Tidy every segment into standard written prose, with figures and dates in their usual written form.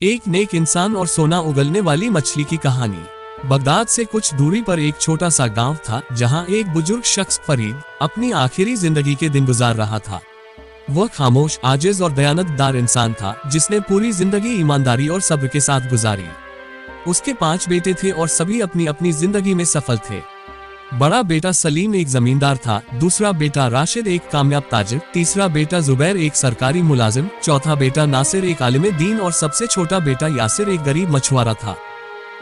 एक नेक इंसान और सोना उगलने वाली मछली की कहानी। बगदाद से कुछ दूरी पर एक छोटा सा गांव था जहां एक बुजुर्ग शख्स फरीद अपनी आखिरी जिंदगी के दिन गुजार रहा था। वह खामोश, आजिज और दयानतदार इंसान था जिसने पूरी जिंदगी ईमानदारी और सब्र के साथ गुजारी। उसके 5 बेटे थे और सभी अपनी अपनी जिंदगी में सफल थे। बड़ा बेटा सलीम एक जमींदार था, दूसरा बेटा राशिद एक कामयाब ताजिर, तीसरा बेटा जुबैर एक सरकारी मुलाजिम, चौथा बेटा नासिर एक आलिम दीन और सबसे छोटा बेटा यासिर एक गरीब मछुआरा था।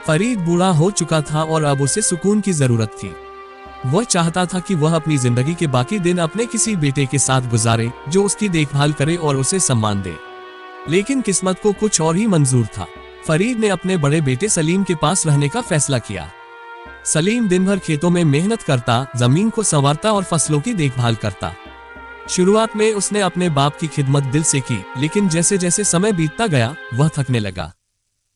फरीद बूढ़ा हो चुका था और अब उसे सुकून की जरूरत थी। वह चाहता था कि वह अपनी जिंदगी के बाकी दिन अपने किसी बेटे के साथ गुजारे जो उसकी देखभाल करे और उसे सम्मान दे। लेकिन किस्मत को कुछ और ही मंजूर था। फरीद ने अपने बड़े बेटे सलीम के पास रहने का फैसला किया। सलीम दिन भर खेतों में मेहनत करता, जमीन को संवारता और फसलों की देखभाल करता। शुरुआत में उसने अपने बाप की खिदमत दिल से की, लेकिन जैसे जैसे समय बीतता गया वह थकने लगा।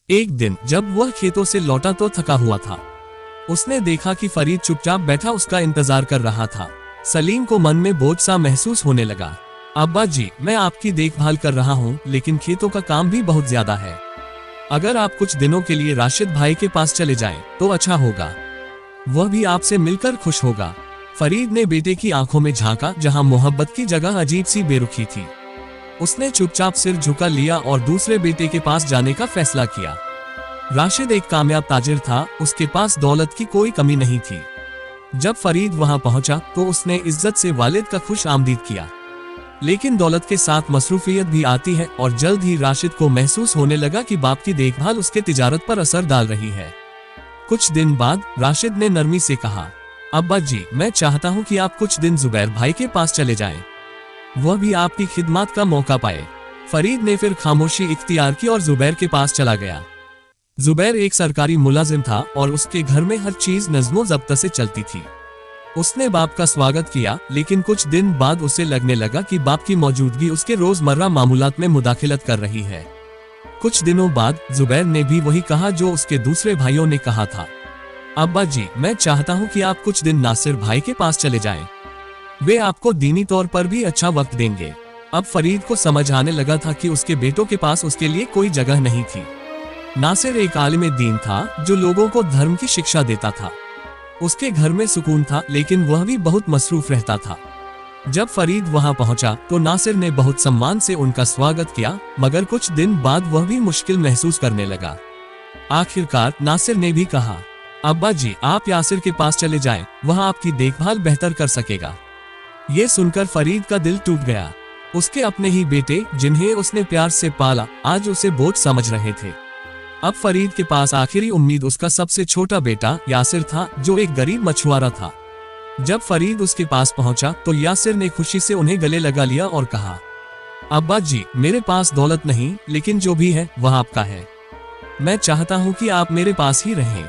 एक दिन जब वह खेतों से लौटा तो थका हुआ था। उसने देखा कि फरीद चुपचाप बैठा उसका इंतजार कर रहा था। सलीम को मन में बोझ सा महसूस होने लगा। अब्बा जी, मैं आपकी देखभाल कर रहा हूँ, लेकिन खेतों का काम भी बहुत ज्यादा है। अगर आप कुछ दिनों के लिए राशिद भाई के पास चले जाएं, तो अच्छा होगा। वह भी आपसे मिलकर खुश होगा। फरीद ने बेटे की आंखों में झांका, जहां मोहब्बत की जगह अजीब सी बेरुखी थी। उसने चुपचाप सिर झुका लिया और दूसरे बेटे के पास जाने का फैसला किया। राशिद एक कामयाब ताजिर था, उसके पास दौलत की कोई कमी नहीं थी। जब फरीद वहां पहुंचा तो उसने इज्जत से वालिद का खुश आमदीद किया। लेकिन दौलत के साथ मसरूफियत भी आती है और जल्द ही राशिद को महसूस होने लगा कि बाप की देखभाल उसके तिजारत पर असर डाल रही है। कुछ दिन बाद राशिद ने नरमी से कहा, अब्बा जी, मैं चाहता हूं कि आप कुछ दिन जुबैर भाई के पास चले जाएं। वह भी आपकी खिदमत का मौका पाए। फरीद ने फिर खामोशी इख्तियार की और जुबैर के पास चला गया। जुबैर एक सरकारी मुलाजिम था और उसके घर में हर चीज नज़्मो ज़ब्त से चलती थी। उसने बाप का स्वागत किया, लेकिन कुछ दिन बाद उसे लगने लगा कि बाप की मौजूदगी उसके रोजमर्रा मामूलात में मुदाखिलत कर रही है। कुछ दिनों बाद जुबैर ने भी वही कहा जो उसके दूसरे भाइयों ने कहा था। अब्बा जी, मैं चाहता हूं कि आप कुछ दिन नासिर भाई के पास चले जाएं। वे आपको दीनी तौर पर भी अच्छा वक्त देंगे। अब फरीद को समझ आने लगा था कि उसके बेटों के पास उसके लिए कोई जगह नहीं थी। नासिर एक आलिम दीन था जो लोगों को धर्म की शिक्षा देता था। उसके घर में सुकून था, लेकिन वह भी बहुत मसरूफ रहता था। जब फरीद वहां पहुंचा तो नासिर ने बहुत सम्मान से उनका स्वागत किया, मगर कुछ दिन बाद वह भी मुश्किल महसूस करने लगा। आखिरकार नासिर ने भी कहा, अब्बा जी, आप यासिर के पास चले जाएं, वह आपकी देखभाल बेहतर कर सकेगा। ये सुनकर फरीद का दिल टूट गया। उसके अपने ही बेटे, जिन्हें उसने प्यार से पाला, आज उसे बोझ समझ रहे थे। अब फरीद के पास आखिरी उम्मीद उसका सबसे छोटा बेटा यासिर था, जो एक गरीब मछुआरा था। जब फरीद उसके पास पहुंचा तो यासिर ने खुशी से उन्हें गले लगा लिया और कहा, अब्बा जी, मेरे पास दौलत नहीं, लेकिन जो भी है वह आपका है। मैं चाहता हूं कि आप मेरे पास ही रहें।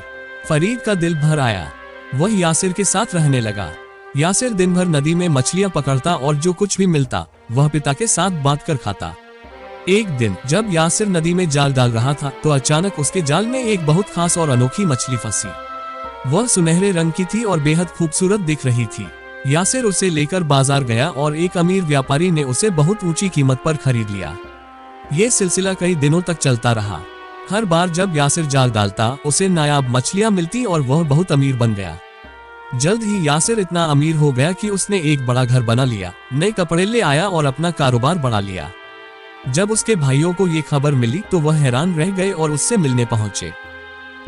फरीद का दिल भर आया। वह यासिर के साथ रहने लगा। यासिर दिन भर नदी में मछलियां पकड़ता और जो कुछ भी मिलता वह पिता के साथ बांट कर खाता। एक दिन जब यासिर नदी में जाल डाल रहा था तो अचानक उसके जाल में एक बहुत खास और अनोखी मछली फंसी। वह सुनहरे रंग की थी और बेहद खूबसूरत दिख रही थी। यासिर उसे लेकर बाजार गया और एक अमीर व्यापारी ने उसे बहुत ऊंची कीमत पर खरीद लिया। ये सिलसिला कई दिनों तक चलता रहा। हर बार जब यासिर जाल डालता उसे नायाब मछलियां मिलती और वह बहुत अमीर बन गया। जल्द ही यासिर इतना अमीर हो गया कि उसने एक बड़ा घर बना लिया, नए कपड़े ले आया और अपना कारोबार बढ़ा लिया। जब उसके भाइयों को ये खबर मिली तो वह हैरान रह गए और उससे मिलने पहुंचे।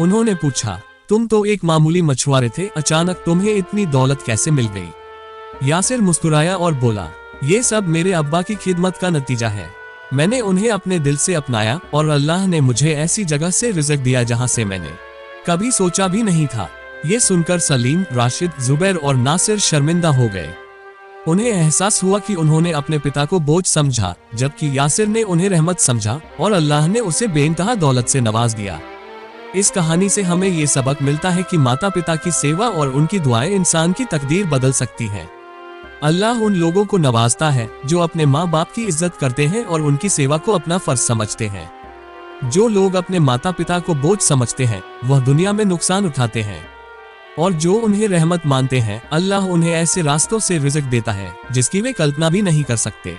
उन्होंने पूछा, तुम तो एक मामूली मछुआरे थे, अचानक तुम्हें इतनी दौलत कैसे मिल गई? यासिर मुस्कुराया और बोला, ये सब मेरे अब्बा की खिदमत का नतीजा है। मैंने उन्हें अपने दिल से अपनाया और अल्लाह ने मुझे ऐसी जगह से रिज़्क दिया जहां से मैंने कभी सोचा भी नहीं था। ये सुनकर सलीम, राशिद, जुबैर और नासिर शर्मिंदा हो गए। उन्हें एहसास हुआ कि उन्होंने अपने पिता को बोझ समझा, जबकि यासिर ने उन्हें रहमत समझा और अल्लाह ने उसे बेइंतहा दौलत से नवाज दिया। इस कहानी से हमें ये सबक मिलता है कि माता पिता की सेवा और उनकी दुआएं इंसान की तकदीर बदल सकती हैं। अल्लाह उन लोगों को नवाजता है जो अपने माँ बाप की इज्जत करते हैं और उनकी सेवा को अपना फर्ज समझते हैं। जो लोग अपने माता पिता को बोझ समझते हैं वह दुनिया में नुकसान उठाते हैं, और जो उन्हें रहमत मानते हैं अल्लाह उन्हें ऐसे रास्तों से रिज़्क देता है जिसकी वे कल्पना भी नहीं कर सकते।